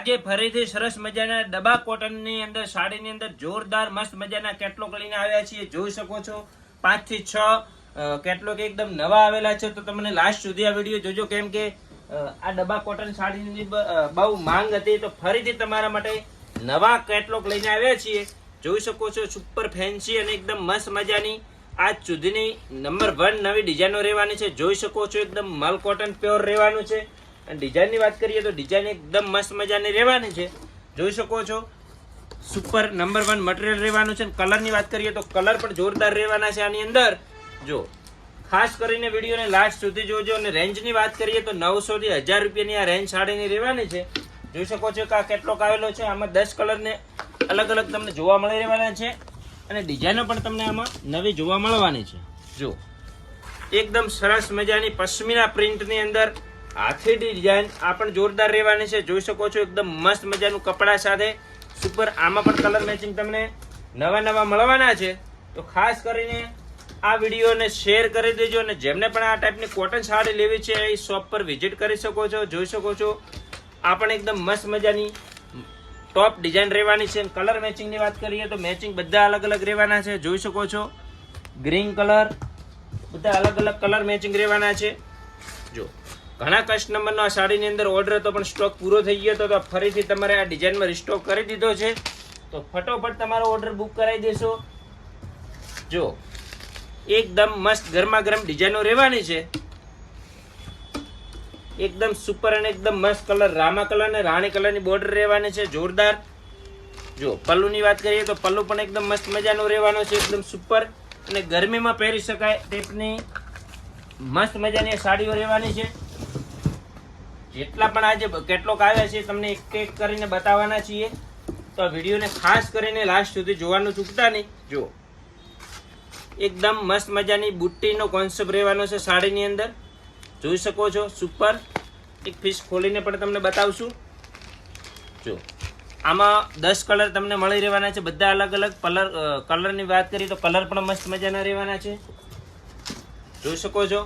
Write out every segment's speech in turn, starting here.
આજે ફરીથી સરસ મજાના ડબ્બા કોટનની અંદર સાડીની અંદર જોરદાર મસ્ત મજાના કેટલોગ લઈને આવ્યા છીએ. જોઈ શકો છો 5 થી 6 કેટલોગ એકદમ નવા આવેલા છે. તો તમને લાસ્ટ સુધી આ વિડીયો જોજો, કેમ કે આ ડબ્બા કોટન સાડીની બહુ માંગ હતી. તો ફરીથી તમારા માટે નવા કેટલોગ લઈને આવ્યા છીએ. જોઈ શકો છો સુપર ફેન્સી અને એકદમ મસ્ત મજાની આજ સુધીની નંબર 1 નવી ડિઝાઇનો રહેવાની છે. જોઈ શકો છો એકદમ મલ કોટન પ્યોર રહેવાનું છે. અને ડિઝાઇનની વાત કરીએ તો ડિઝાઇન એકદમ મસ્ત મજાની રહેવાની છે. જોઈ શકો છો સુપર નંબર 1 મટીરિયલ રહેવાનું છે. કલરની વાત કરીએ તો કલર પણ જોરદાર રહેવાના છે આની અંદર. જો ખાસ કરીને વિડીયોને લાસ્ટ સુધી જોજો. અને રેન્જની વાત કરીએ તો 900 થી 1000 રૂપિયાની આ રેન્જ સાડીની રહેવાની છે. જોઈ શકો છો કે આ કેટલોગ આવેલો છે. આમાં 10 કલરને અલગ અલગ તમને જોવા મળી રહેવાના છે. અને ડિઝાઇનો પણ તમને આમાં નવી જોવા મળવાની છે. જો એકદમ સરસ મજાની પશ્મિના પ્રિન્ટની અંદર હાથી ડિઝાઇન આ પણ જોરદાર રહેવાની છે. જોઈ શકો છો એકદમ મસ્ત મજાનું કપડા સાથે સુપર. આમાં પણ કલર મેચિંગ તમને નવા મળવાના છે. તો ખાસ કરીને આ વિડીયોને શેર કરી દેજો. અને જેમને પણ આ ટાઈપની કોટન સાડી લેવી છે એ શોપ પર વિઝિટ કરી શકો છો. જોઈ શકો છો આ પણ એકદમ મસ્ત મજાની ટોપ ડિઝાઇન રહેવાની છે. કલર મેચિંગની વાત કરીએ તો મેચિંગ બધા અલગ અલગ રહેવાના છે. જોઈ શકો છો ગ્રીન કલર, બધા અલગ અલગ કલર મેચિંગ રહેવાના છે. જો ઘણા કસ્ટમરનો આ સાડીની અંદર ઓર્ડર હતો પણ સ્ટોક પૂરો થઈ ગયો હતો. તો ફરીથી તમારે આ ડિઝાઇનમાં રિસ્ટોક કરી દીધો છે. તો ફટોફટ તમારો ઓર્ડર બુક કરાવી દેશો. જો એકદમ મસ્ત ગરમા ગરમ ડિઝાઇનો રહેવાની છે. એકદમ સુપર અને એકદમ મસ્ત કલર રામા કલર અને રાણી કલરની બોર્ડર રહેવાની છે જોરદાર. જો પલ્લુની વાત કરીએ તો પલ્લુ પણ એકદમ મસ્ત મજાનો રહેવાનો છે. એકદમ સુપર અને ગરમીમાં પહેરી શકાય ટાઈપની મસ્ત મજાની સાડીઓ રહેવાની છે. જેટલા પણ આજે કેટલોગ આવ્યા છે તમને એક એક કરીને બતાવવાના છીએ. તો આ વિડીયોને ખાસ કરીને લાસ્ટ સુધી જોવાનું ચૂકતા નહીં. જો એકદમ મસ્ત મજાની બુટ્ટીનો કોન્સેપ્ટ રહેવાનો છે સાડીની અંદર. જોઈ શકો છો સુપર. એક પીસ ખોલીને પણ તમને બતાવશું. જો આમાં 10 કલર તમને મળી રહેવાના છે. બધા અલગ અલગ કલરની વાત કરીએ તો કલર પણ મસ્ત મજાના રહેવાના છે. જોઈ શકો છો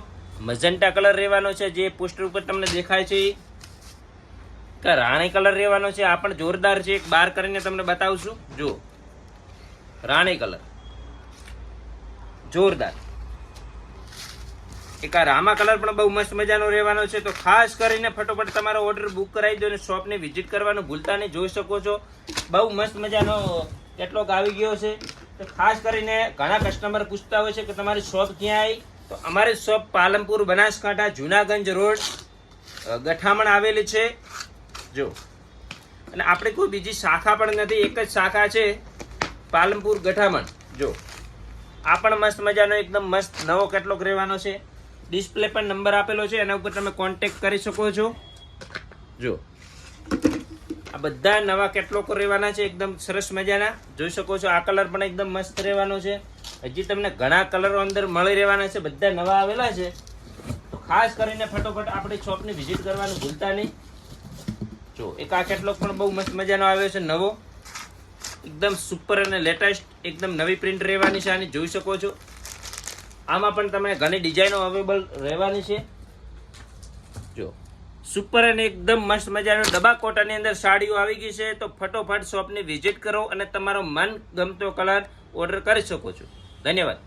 મજન્ટા કલર રહેવાનો છે. જે પોસ્ટર ઉપર તમને દેખાય છે કે રાણી કલર રહેવાનો છે. આ પણ જોરદાર છે. એક બાર કરીને તમને બતાવશું. જો રાણી કલર જોરદાર. એક આ રામા કલર પણ બહુ મસ્ત મજાનો રહેવાનો છે. તો ખાસ કરીને ફટોફટ તમારો ઓર્ડર બુક કરાવી દો અને શોપને વિઝિટ કરવાનું ભૂલતા નહીં. જોઈ શકો છો બહુ મસ્ત મજાનો કેટલોગ આવી ગયો છે. તો ખાસ કરીને ઘણા કસ્ટમર પૂછતા હોય છે કે તમારી શોપ ક્યાં આવી. તો અમારી શોપ પાલનપુર બનાસકાંઠા જુનાગંજ રોડ ગઠામણ આવેલી છે. જો અને આપણે કોઈ બીજી શાખા પણ નથી, એક જ શાખા છે પાલનપુર ગઠામણ. જો આ પણ મસ્ત મજાનો એકદમ મસ્ત નવો કેટલોગ રહેવાનો છે. ડિસ્પ્લે પર નંબર આપેલો છે, એના ઉપર તમે કોન્ટેક્ટ કરી શકો છો. જો આ બધા નવા કેટલોગ રહેવાના છે એકદમ સરસ મજાના. જોઈ શકો છો આ કલર પણ એકદમ મસ્ત રહેવાનો છે. હજી તમને ઘણા કલરો અંદર મળી રહેવાના છે. બધા નવા આવેલા છે. તો ખાસ કરીને ફટોફટ આપણી શોપની વિઝિટ કરવાનું ભૂલતા નહીં. જો એક આ કેટલોગ પણ બહુ મસ્ત મજાનો આવ્યો છે નવો. એકદમ સુપર અને લેટેસ્ટ એકદમ નવી પ્રિન્ટ રહેવાની છે આની. જોઈ શકો છો આમાં પણ તમને ઘણી ડિઝાઇનો અવેલેબલ રહેવાની છે. જો સુપર અને એકદમ મસ્ત મજાનો ડબ્બા કોટનની અંદર સાડીઓ આવી ગઈ છે. તો ફટોફટ શોપની વિઝિટ કરો અને તમારો મન ગમતો કલર ઓર્ડર કરી શકો છો. ધન્યવાદ.